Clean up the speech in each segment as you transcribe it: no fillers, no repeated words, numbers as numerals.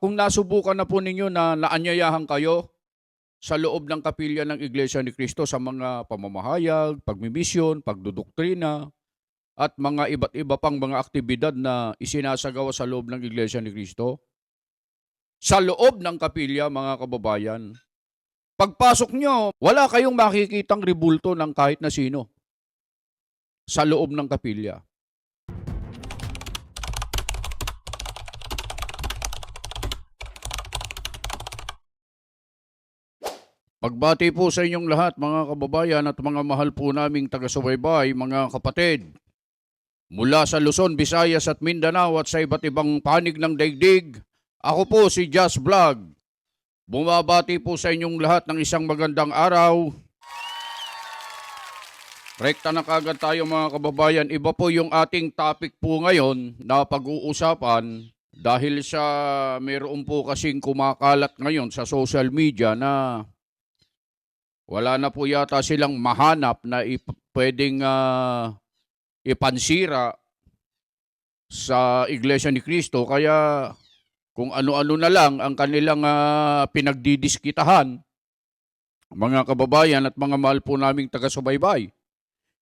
kung nasubukan na po ninyo na naanyayahan kayo sa loob ng kapilya ng Iglesia ni Cristo sa mga pamamahayag, pagmimisyon, pagdudoktrina, at mga iba't iba pang mga aktibidad na isinasagawa sa loob ng Iglesia ni Cristo. Sa loob ng kapilya, mga kababayan, pagpasok nyo, wala kayong makikitang ribulto ng kahit na sino sa loob ng kapilya. Pagbati po sa inyong lahat, mga kababayan at mga mahal po naming taga-subaybay, mga kapatid. Mula sa Luzon, Visayas at Mindanao at sa iba't ibang panig ng daigdig, ako po si Just Vlog. Bumabati po sa inyong lahat ng isang magandang araw. Rekta na kagad tayo, mga kababayan. Iba po yung ating topic po ngayon na pag-uusapan dahil sa mayroon po kasing kumakalat ngayon sa social media na wala na po yata silang mahanap na pwedeng ipansira sa Iglesia ni Cristo. Kaya kung ano-ano na lang ang kanilang pinagdidiskitahan, mga kababayan at mga mahal po naming taga-subaybay.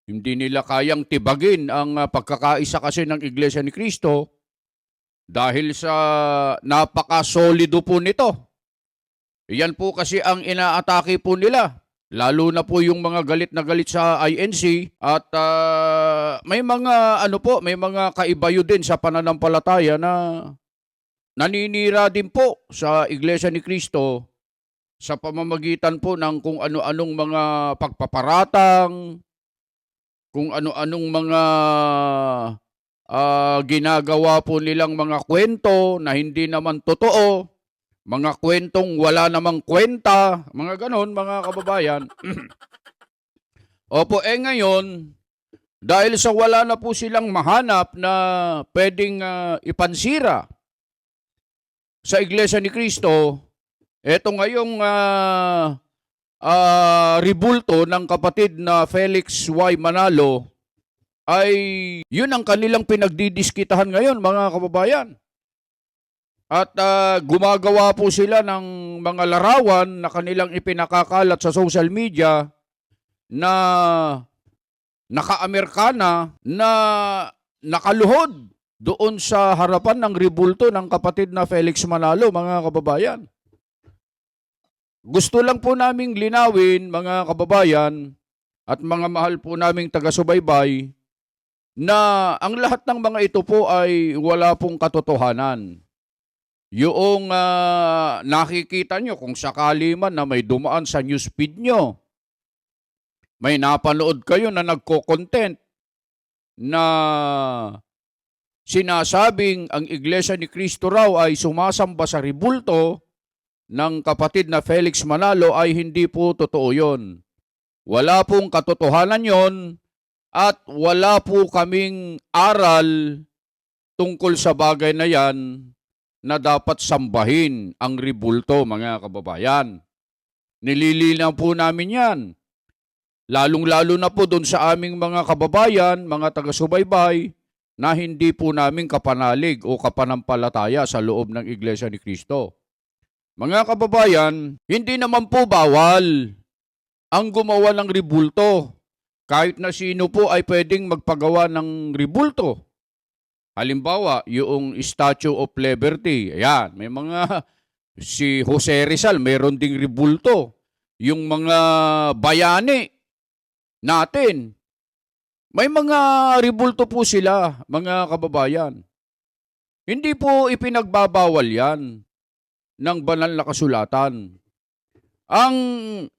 Hindi nila kayang tibagin ang pagkakaisa kasi ng Iglesia ni Cristo dahil sa napaka-solido po nito. Iyan po kasi ang inaatake po nila. Lalo na po yung mga galit na galit sa INC at may mga may mga kaibayo din sa pananampalataya na naninira din po sa Iglesia ni Cristo sa pamamagitan po ng kung ano-anong mga pagpaparatang, kung ano-anong mga ginagawa po nilang mga kwento na hindi naman totoo. Mga kwentong wala namang kwenta, mga ganon, mga kababayan. Opo, ngayon, dahil sa wala na po silang mahanap na pwedeng ipansira sa Iglesia ni Cristo, eto ngayong ribulto ng kapatid na Felix Y. Manalo ay yun ang kanilang pinagdidiskitahan ngayon, mga kababayan. At gumagawa po sila ng mga larawan na kanilang ipinakakalat sa social media na naka-Amerikana na nakaluhod doon sa harapan ng ribulto ng kapatid na Felix Manalo, mga kababayan. Gusto lang po naming linawin, mga kababayan at mga mahal po naming taga-subaybay, na ang lahat ng mga ito po ay wala pong katotohanan. Yung nakikita nyo kung sakali man na may dumaan sa newsfeed nyo, may napanood kayo na nagko-content na sinasabing ang Iglesia ni Cristo raw ay sumasamba sa ribulto ng kapatid na Felix Manalo, ay hindi po totoo yun. Wala pong katotohanan yon at wala po kaming aral tungkol sa bagay na yan na dapat sambahin ang ribulto, mga kababayan. Nililinaw po namin yan. Lalong-lalo na po doon sa aming mga kababayan, mga taga-subaybay, na hindi po namin kapanalig o kapanampalataya sa loob ng Iglesia ni Cristo. Mga kababayan, hindi naman po bawal ang gumawa ng ribulto. Kahit na sino po ay pwedeng magpagawa ng ribulto. Halimbawa, yung Statue of Liberty, ayan, may mga, si Jose Rizal, mayroon ding ribulto. Yung mga bayani natin, may mga ribulto po sila, mga kababayan. Hindi po ipinagbabawal yan ng banal na kasulatan. Ang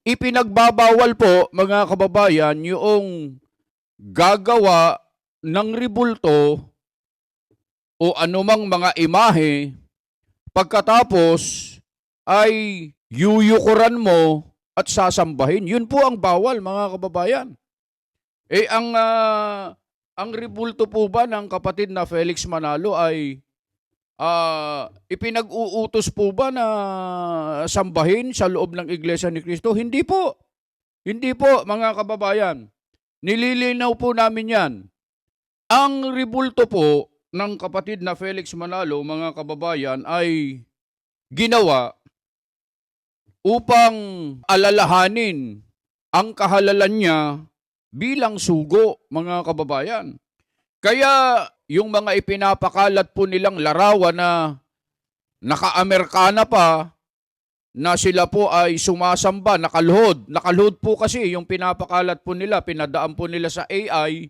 ipinagbabawal po, mga kababayan, yung gagawa ng ribulto o anumang mga imahe, pagkatapos ay yuyukuran mo at sasambahin. Yun po ang bawal, mga kababayan. Ang ribulto po ba ng kapatid na Felix Manalo ay ipinag-uutos po ba na sambahin sa loob ng Iglesia ni Cristo? Hindi po. Hindi po, mga kababayan. Nililinaw po namin yan. Ang ribulto po ng kapatid na Felix Manalo, mga kababayan, ay ginawa upang alalahanin ang kahalalan niya bilang sugo, mga kababayan. Kaya yung mga ipinapakalat po nilang larawan na naka-Amerikana pa, na sila po ay sumasamba, nakaluhod. Nakaluhod po kasi yung pinapakalat po nila, pinadaan po nila sa AI,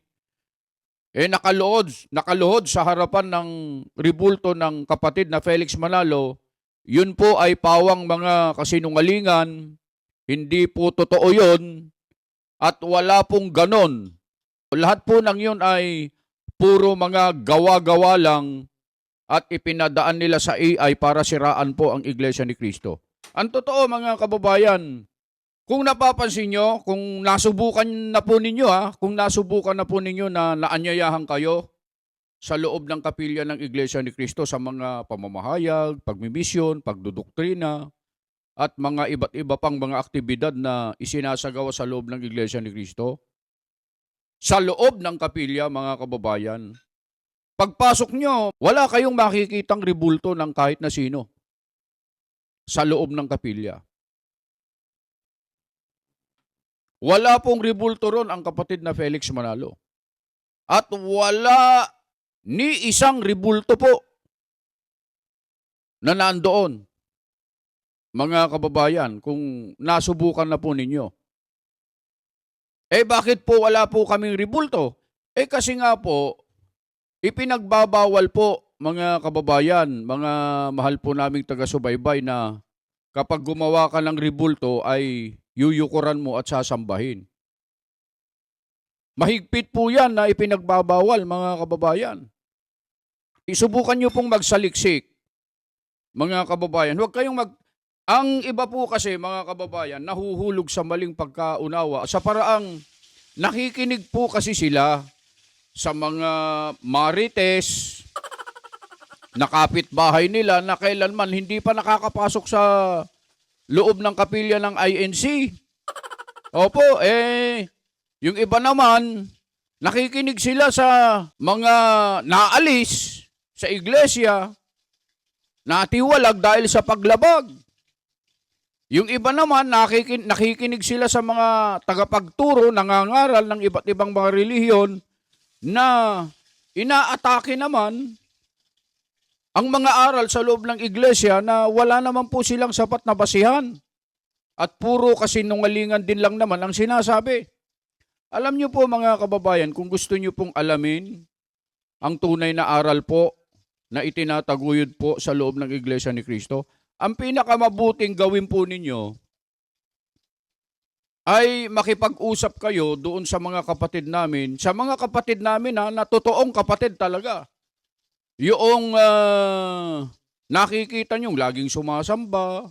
nakaluhod sa harapan ng ribulto ng kapatid na Felix Manalo. Yun po ay pawang mga kasinungalingan, hindi po totoo yun, at wala pong ganon. Lahat po ng yun ay puro mga gawa-gawa lang at ipinadaan nila sa AI para siraan po ang Iglesia ni Cristo. Ang totoo, mga kababayan, kung napapansin nyo, kung nasubukan na po ninyo na naanyayahan kayo sa loob ng kapilya ng Iglesia ni Cristo sa mga pamamahayag, pagmimisyon, pagdudoktrina, at mga iba't iba pang mga aktibidad na isinasagawa sa loob ng Iglesia ni Cristo, sa loob ng kapilya, mga kababayan, pagpasok nyo, wala kayong makikitang ribulto ng kahit na sino sa loob ng kapilya. Wala pong ribulto ron ang kapatid na Felix Manalo. At wala ni isang ribulto po na nandoon, mga kababayan, kung nasubukan na po ninyo. Bakit po wala po kaming ribulto? Kasi nga po, ipinagbabawal po, mga kababayan, mga mahal po naming taga-subaybay, na kapag gumawa ka ng ribulto ay yuyukuran mo at sasambahin. Mahigpit po yan na ipinagbabawal, mga kababayan. Isubukan nyo pong magsaliksik, mga kababayan. Huwag kayong Ang iba po kasi, mga kababayan, nahuhulog sa maling pagkaunawa sa paraang nakikinig po kasi sila sa mga marites na kapitbahay nila na kailanman hindi pa nakakapasok sa loob ng kapilya ng INC. Opo, yung iba naman, nakikinig sila sa mga naalis sa iglesia, natiwalag dahil sa paglabag. Yung iba naman, nakikinig sila sa mga tagapagturo, nangangaral ng iba't ibang mga relihiyon na inaatake naman ang mga aral sa loob ng iglesia na wala naman po silang sapat na basihan. At puro kasinungalingan din lang naman ang sinasabi. Alam niyo po, mga kababayan, kung gusto niyo pong alamin ang tunay na aral po na itinataguyod po sa loob ng Iglesia ni Cristo, ang pinakamabuting gawin po ninyo ay makipag-usap kayo doon sa mga kapatid namin, na totoong kapatid talaga. Yung nakikita nyo, laging sumasamba.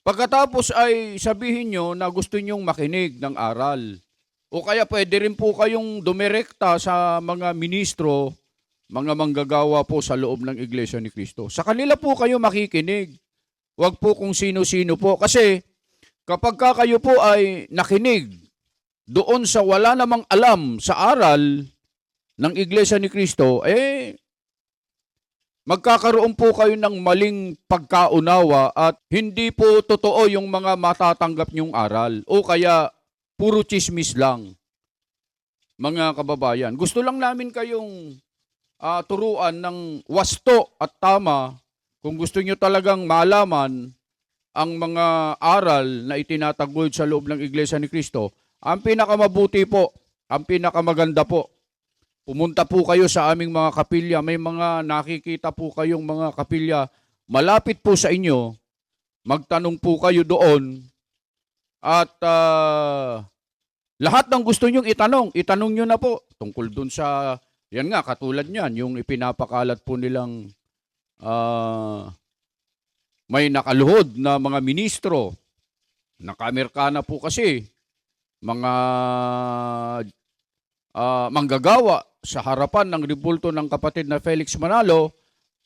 Pagkatapos ay sabihin nyo na gusto nyong makinig ng aral. O kaya pwede rin po kayong dumirekta sa mga ministro, mga manggagawa po sa loob ng Iglesia ni Cristo. Sa kanila po kayo makikinig. Huwag po kung sino-sino po. Kasi kapag kayo po ay nakinig doon sa wala namang alam sa aral ng Iglesia ni Cristo, magkakaroon po kayo ng maling pagkaunawa at hindi po totoo yung mga matatanggap nyong aral. O kaya puro chismis lang, mga kababayan. Gusto lang namin kayong turuan ng wasto at tama kung gusto nyo talagang malaman ang mga aral na itinataguyod sa loob ng Iglesia ni Cristo. Ang pinakamabuti po, ang pinakamaganda po, pumunta po kayo sa aming mga kapilya. May mga nakikita po kayong mga kapilya malapit po sa inyo. Magtanong po kayo doon. At lahat ng gusto nyong itanong nyo na po. Tungkol doon sa, yan nga, katulad nyan, yung ipinapakalat po nilang may nakaluhod na mga ministro. Naka-Amerikana po kasi. Mga manggagawa sa harapan ng ribulto ng kapatid na Felix Manalo,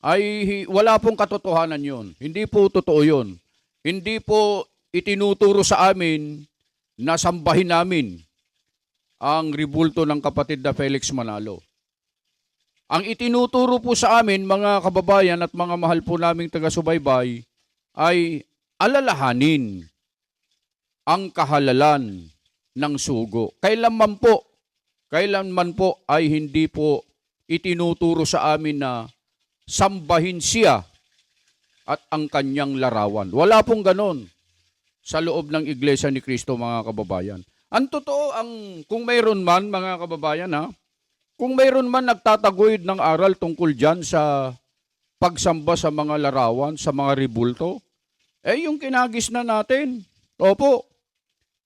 ay wala pong katotohanan yun. Hindi po totoo yun. Hindi po itinuturo sa amin na sambahin namin ang ribulto ng kapatid na Felix Manalo. Ang itinuturo po sa amin, mga kababayan at mga mahal po naming taga-subaybay, ay alalahanin ang kahalalan ng sugo. Kailanman po ay hindi po itinuturo sa amin na sambahin siya at ang kanyang larawan. Wala pong ganon sa loob ng Iglesia ni Cristo, mga kababayan. Ang totoo, kung mayroon man, mga kababayan, kung mayroon man nagtataguyod ng aral tungkol dyan sa pagsamba sa mga larawan, sa mga ribulto, yung kinagis na natin. Opo,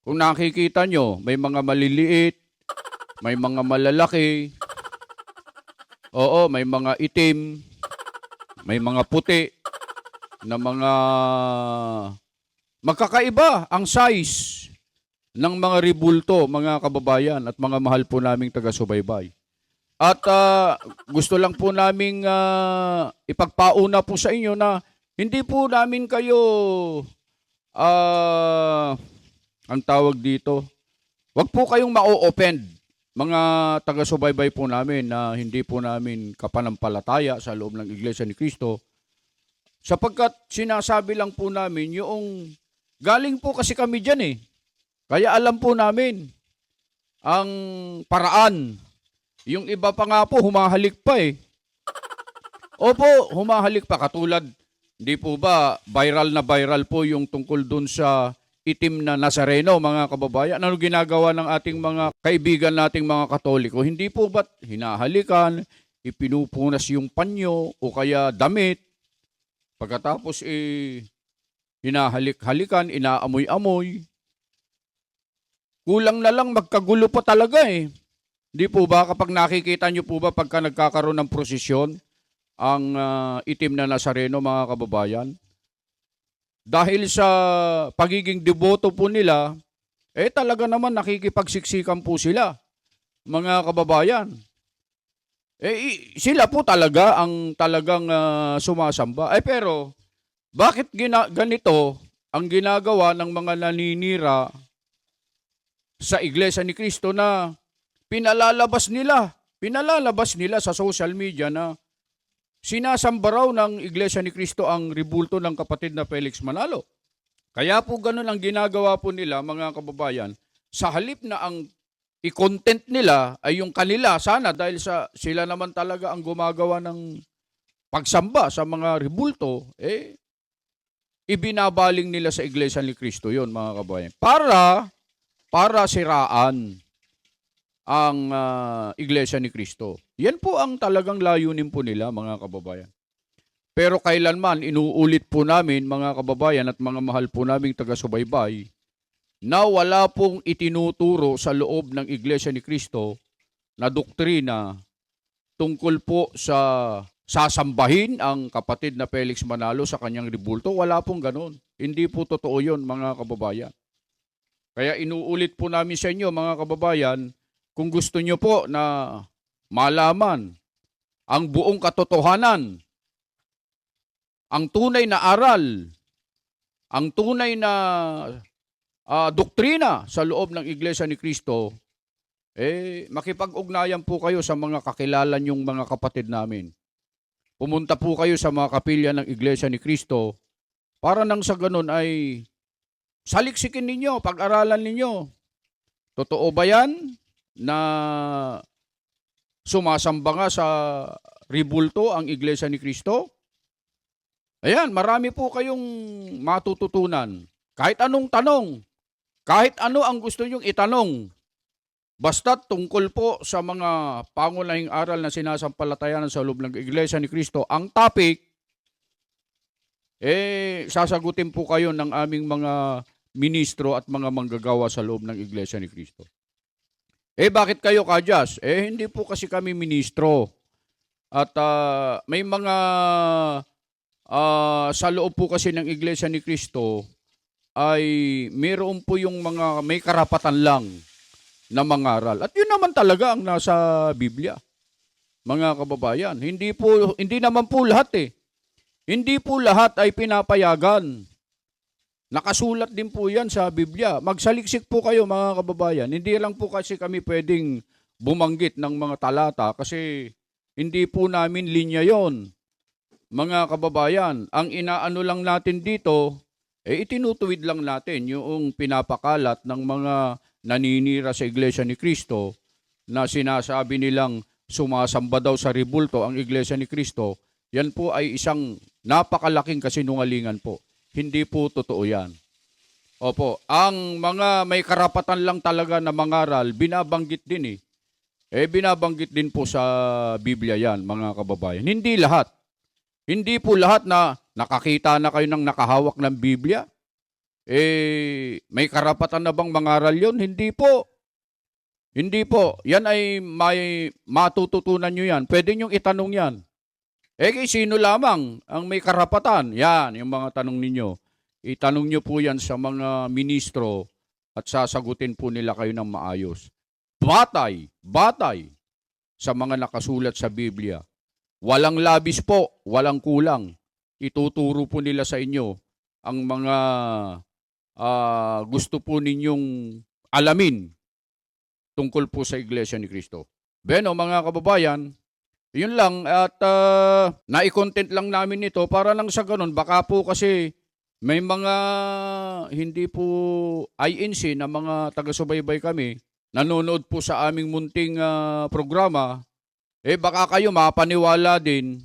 kung nakikita nyo, may mga maliliit, may mga malalaki, oo, may mga itim, may mga puti, na mga magkakaiba ang size ng mga ribulto, mga kababayan at mga mahal po naming taga-subaybay. At gusto lang po naming ipagpauna po sa inyo na hindi po namin kayo, ang tawag dito, wag po kayong ma-offend, mga taga-subaybay po namin, na hindi po namin kapanampalataya sa loob ng Iglesia ni Cristo. Sapagkat sinasabi lang po namin yung galing po kasi kami dyan eh. Kaya alam po namin ang paraan. Yung iba pa nga po, humahalik pa eh. Opo, humahalik pa. Katulad, hindi po ba viral po yung tungkol dun sa itim na Nazareno, mga kababayan? Ano ginagawa ng ating mga kaibigan nating mga Katoliko? Hindi po ba't hinahalikan, ipinupunas yung panyo o kaya damit, pagkatapos hinahalik-halikan, inaamoy-amoy? Kulang na lang magkagulo pa talaga eh. Di po ba kapag nakikita nyo po ba pagka nagkakaroon ng prosesyon ang itim na Nazareno, mga kababayan? Dahil sa pagiging deboto po nila, talaga naman nakikipagsiksikan po sila, mga kababayan. Sila po talaga ang talagang sumasamba. Pero bakit ganito ang ginagawa ng mga naninira sa Iglesia ni Cristo na pinalalabas nila sa social media na sinasamba raw ng Iglesia ni Cristo ang ribulto ng kapatid na Felix Manalo? Kaya po ganun ang ginagawa po nila, mga kababayan, sa halip na ang i-content nila ay yung kanila, sana dahil sila naman talaga ang gumagawa ng pagsamba sa mga ribulto, ibinabaling nila sa Iglesia ni Cristo yon, mga kababayan. Para siraan ang Iglesia ni Cristo. Yan po ang talagang layunin po nila, mga kababayan. Pero kailanman, inuulit po namin, mga kababayan at mga mahal po naming taga-subaybay, na wala pong itinuturo sa loob ng Iglesia ni Cristo na doktrina tungkol po sa sasambahin ang kapatid na Felix Manalo sa kanyang ribulto. Wala pong ganun. Hindi po totoo yun, mga kababayan. Kaya inuulit po namin sa inyo, mga kababayan, kung gusto nyo po na malaman ang buong katotohanan, ang tunay na aral, ang tunay na doktrina sa loob ng Iglesia ni Cristo, makipag-ugnayan po kayo sa mga kakilala nyong mga kapatid namin. Pumunta po kayo sa mga kapilya ng Iglesia ni Cristo para nang sa ganun ay saliksikin ninyo, pag-aralan ninyo. Totoo ba yan na sumasamba nga sa ribulto ang Iglesia ni Cristo? Ayan, marami po kayong matututunan. Kahit anong tanong, kahit ano ang gusto nyong itanong, basta tungkol po sa mga pangunahing aral na sinasampalatayanan sa loob ng Iglesia ni Cristo, ang topic, sasagutin po kayo ng aming mga ministro at mga manggagawa sa loob ng Iglesia ni Cristo. Bakit kayo kadyas? Hindi po kasi kami ministro. At may mga sa loob po kasi ng Iglesia ni Cristo ay mayroon po yung mga may karapatan lang na mangaral. At yun naman talaga ang nasa Biblia, mga kababayan. Hindi naman po lahat Hindi po lahat ay pinapayagan. Nakasulat din po yan sa Biblia. Magsaliksik po kayo, mga kababayan. Hindi lang po kasi kami pwedeng bumanggit ng mga talata kasi Hindi po namin linya yon, mga kababayan. Ang inaano lang natin dito, itinutuwid lang natin yung pinapakalat ng mga naninira sa Iglesia ni Cristo na sinasabi nilang sumasamba daw sa ribulto ang Iglesia ni Cristo. Yan po ay isang napakalaking kasinungalingan po. Hindi po totoo yan. Opo, ang mga may karapatan lang talaga na mangaral, binabanggit din eh. Binabanggit din po sa Biblia yan, mga kababayan. Hindi lahat. Hindi po lahat na nakakita na kayo ng nakahawak ng Biblia. May karapatan na bang mangaral yon? Hindi po. Hindi po. Yan ay may matututunan nyo yan. Pwede nyong itanong yan. Sino lamang ang may karapatan? Yan, yung mga tanong ninyo. Itanong nyo po yan sa mga ministro at sasagutin po nila kayo ng maayos. Batay sa mga nakasulat sa Biblia. Walang labis po, walang kulang. Ituturo po nila sa inyo ang mga gusto po ninyong alamin tungkol po sa Iglesia ni Cristo. Beno, mga kababayan, yun lang at nai-content lang namin ito para lang sa ganun. Baka po kasi may mga hindi po INC na mga taga-subaybay kami, nanonood po sa aming munting programa, baka kayo mapaniwala din,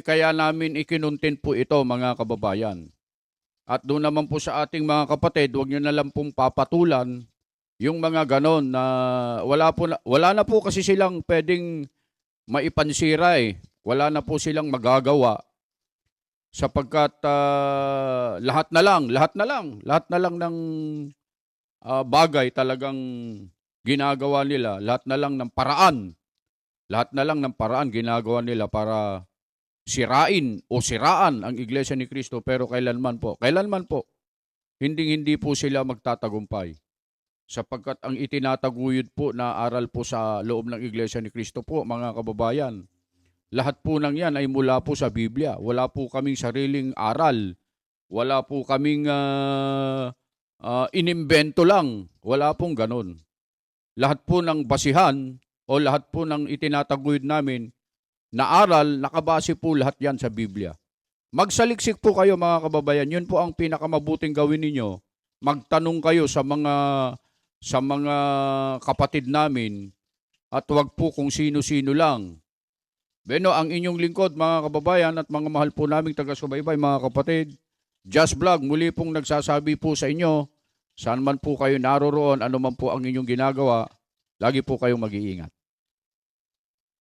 kaya namin ikinuntin po ito, mga kababayan. At doon naman po sa ating mga kapatid, huwag nyo na lang pong papatulan yung mga ganon na wala na po kasi silang pwedeng maipansira eh. Wala na po silang magagawa sapagkat lahat na lang ng bagay talagang ginagawa nila, lahat na lang ng paraan ginagawa nila para sirain o siraan ang Iglesia ni Cristo, pero kailanman po, hindi po sila magtatagumpay. Sapagkat ang itinataguyod po na aral po sa loob ng Iglesia ni Cristo po, mga kababayan, lahat po ng yan ay mula po sa Biblia. Wala po kaming sariling aral. Wala po kaming inimbento lang. Wala pong ganun. Lahat po ng basihan o lahat po ng itinataguyod namin na aral, nakabase po lahat yan sa Biblia. Magsaliksik po kayo, mga kababayan. Yun po ang pinakamabuting gawin ninyo. Magtanong kayo sa mga kapatid namin at wag po kung sino-sino lang. Beno, ang inyong lingkod, mga kababayan at mga mahal po naming taga-subaybay, mga kapatid, Just Vlog, muli pong nagsasabi po sa inyo, saan man po kayo naroroon, ano man po ang inyong ginagawa, lagi po kayong mag-iingat.